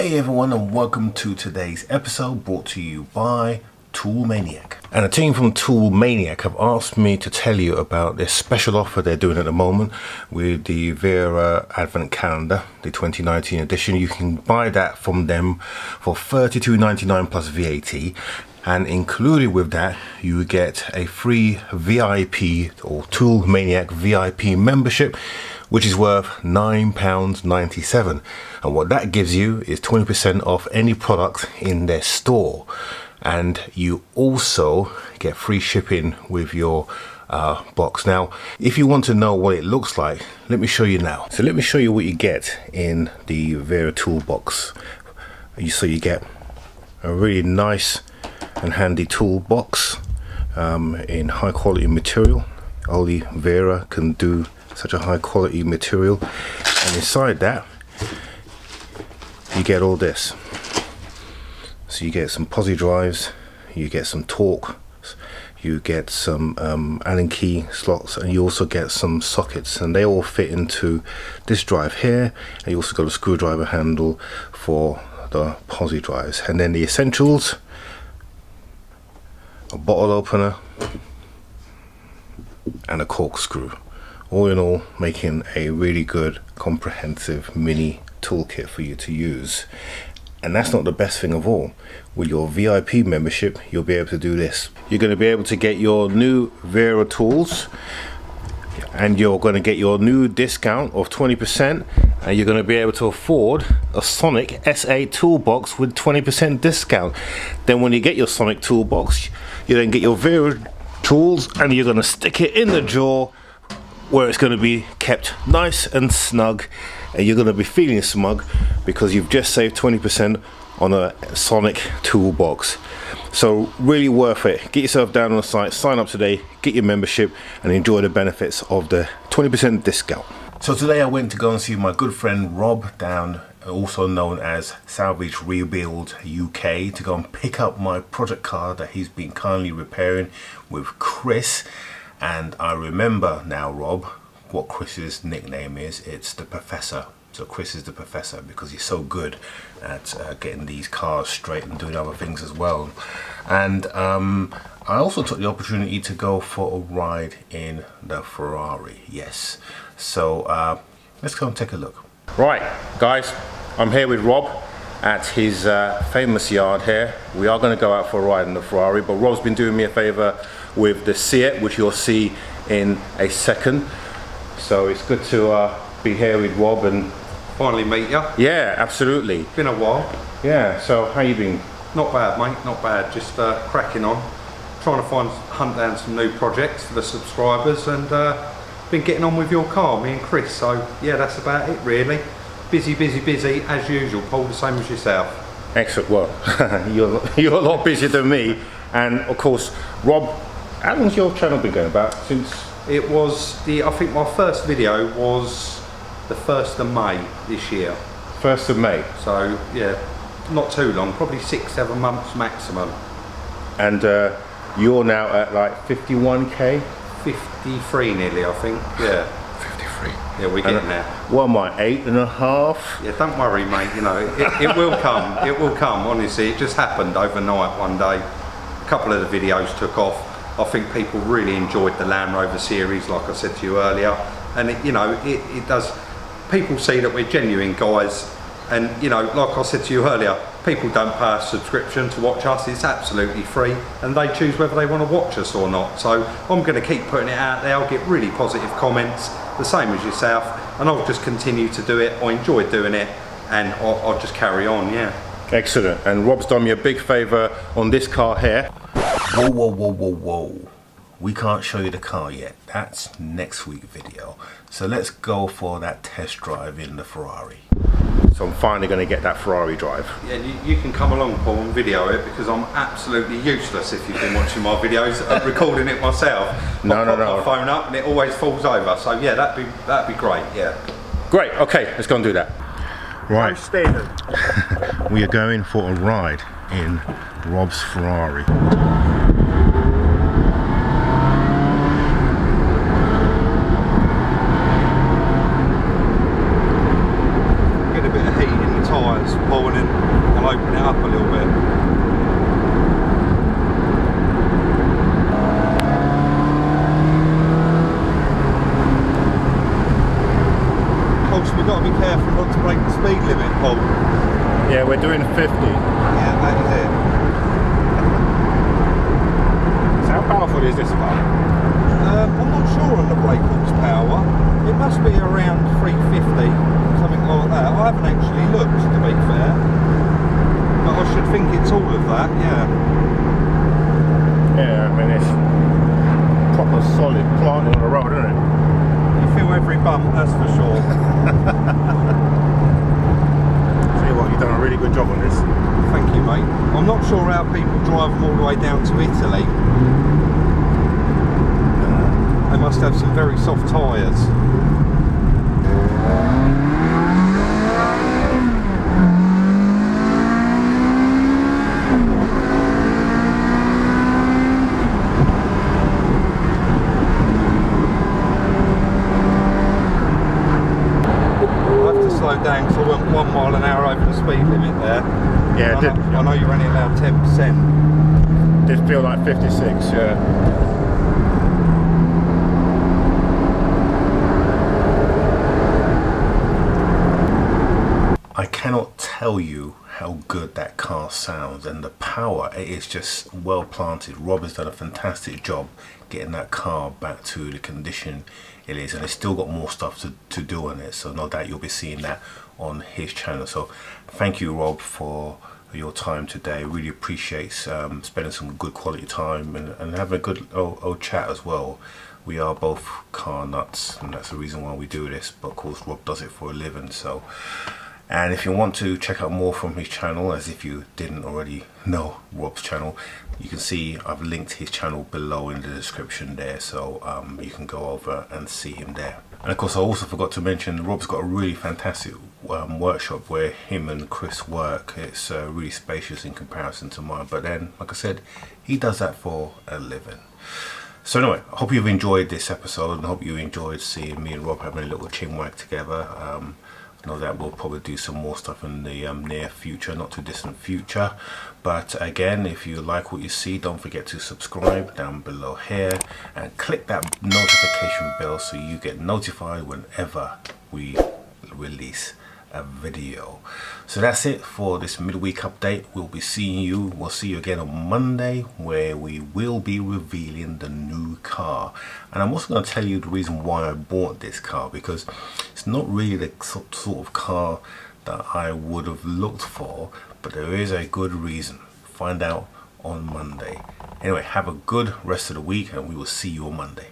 Hey everyone, and welcome to today's episode brought to you by Tool Manic. And a team from Tool Manic have asked me to tell you about this special offer they're doing at the moment with the Wera Advent Calendar, the 2019 edition. You can buy that from them for $32.99 plus VAT. And included with that, you get a free VIP or Tool Maniac VIP membership, which is worth £9.97. And what that gives you is 20% off any product in their store. And you also get free shipping with your box. Now, if you want to know what it looks like, let me show you now. So let me show you what you get in the Wera toolbox. So you get a really nice and handy toolbox in high quality material. Only Wera can do such a high quality material. And inside that you get all this. So you get some posi drives, you get some torque, you get some Allen key slots, and you also get some sockets, and they all fit into this drive here. And you also got a screwdriver handle for the posi drives, and then the essentials: a bottle opener and a corkscrew. All in all, making a really good comprehensive mini toolkit for you to use. And that's not the best thing of all. With your VIP membership, you'll be able to do this. You're going to be able to get your new Wera tools, and you're going to get your new discount of 20%, and you're going to be able to afford a Sonic SA toolbox with 20% discount. Then when you get your Sonic toolbox, you then get your Wera tools, and you're going to stick it in the drawer where it's going to be kept nice and snug, and you're going to be feeling smug because you've just saved 20% on a Sonic toolbox. So really worth it. Get yourself down on the site, sign up today, get your membership, and enjoy the benefits of the 20% discount. So today I went to go and see my good friend Rob down, also known as Salvage Rebuilds UK, to go and pick up my project car that he's been kindly repairing with Chris. And I remember now, Rob, what Chris's nickname is. It's the Professor. So Chris is the Professor because he's so good at getting these cars straight and doing other things as well. And I also took the opportunity to go for a ride in the Ferrari. Yes. So let's go and take a look. Right, guys, I'm here with Rob at his famous yard here. We are going to go out for a ride in the Ferrari, but Rob's been doing me a favor with the Seat, which you'll see in a second. So it's good to be here with Rob and finally meet you. Yeah, absolutely. Been a while. Yeah, so how you been? Not bad, mate, not bad. Just cracking on. Trying to hunt down some new projects for the subscribers, and been getting on with your car, me and Chris. So yeah, that's about it really. Busy as usual, Paul, the same as yourself. Excellent. Well, you're a lot busier than me. And of course, Rob, how long's your channel been going? About since? It was I think my first video was the 1st of May this year. 1st of May. So yeah, not too long, probably 6-7 months maximum. And you're now at like 51k? 53 nearly, I think. Yeah. 53. Yeah, we're getting there. What am I, 8.5? Yeah, don't worry, mate. You know, it will come. It will come. Honestly, it just happened overnight one day. A couple of the videos took off. I think people really enjoyed the Land Rover series, like I said to you earlier. And it does. People see that we're genuine guys, and you know, like I said to you earlier, people don't pay a subscription to watch us. It's absolutely free, and they choose whether they want to watch us or not. So I'm going to keep putting it out there. I'll get really positive comments, the same as yourself, and I'll just continue to do it. I enjoy doing it, and I'll just carry on. Yeah. Excellent. And Rob's done me a big favour on this car here. Whoa. We can't show you the car yet. That's next week's video. So let's go for that test drive in the Ferrari. So I'm finally going to get that Ferrari drive. Yeah, you can come along, Paul, and video it, because I'm absolutely useless if you've been watching my videos. I'm recording it myself. No. My phone up and it always falls over. So yeah, that'd be great. Yeah. Great. Okay, let's go and do that. Right. We are going for a ride in Rob's Ferrari. Get a bit of heat in the tyres, pulling in. got to be careful not to break the speed limit, Paul. Yeah, we're doing 50. Yeah, that is it. So how powerful is this car? I'm not sure on the brake horsepower. It must be around 350, something like that. I haven't actually looked, to be fair. But I should think it's all of that, yeah. Yeah, I mean it's proper solid planting on the road, isn't it? You feel every bump, that's for sure. Tell you what, you've done a really good job on this. Thank you, mate. I'm not sure how people drive them all the way down to Italy. They must have some very soft tyres. Slow down because I went 1 mile an hour over the speed limit there. Yeah, I know you're only allowed 10%. Did feel like 56, yeah. I cannot tell you how good that car sounds, and the power, it is just well planted. Rob has done a fantastic job getting that car back to the condition it is, and it's still got more stuff to do on it, so no doubt you'll be seeing that on his channel. So thank you, Rob, for your time today. Really appreciate spending some good quality time and having a good old chat as well. We are both car nuts, and that's the reason why we do this, but of course Rob does it for a living. So, and if you want to check out more from his channel, as if you didn't already know Rob's channel, you can see I've linked his channel below in the description there, so you can go over and see him there. And of course I also forgot to mention Rob's got a really fantastic workshop where him and Chris work. It's really spacious in comparison to mine, but then like I said, he does that for a living. So anyway, I hope you've enjoyed this episode, and I hope you enjoyed seeing me and Rob having a little chinwag together. I know that we'll probably do some more stuff in the near future, not too distant future. But again, if you like what you see, don't forget to subscribe down below here and click that notification bell so you get notified whenever we release a video. So that's it for this midweek update. We'll see you again on Monday, where we will be revealing the new car. And I'm also going to tell you the reason why I bought this car, because it's not really the sort of car that I would have looked for, but there is a good reason. Find out on Monday. Anyway, have a good rest of the week, and we will see you on Monday.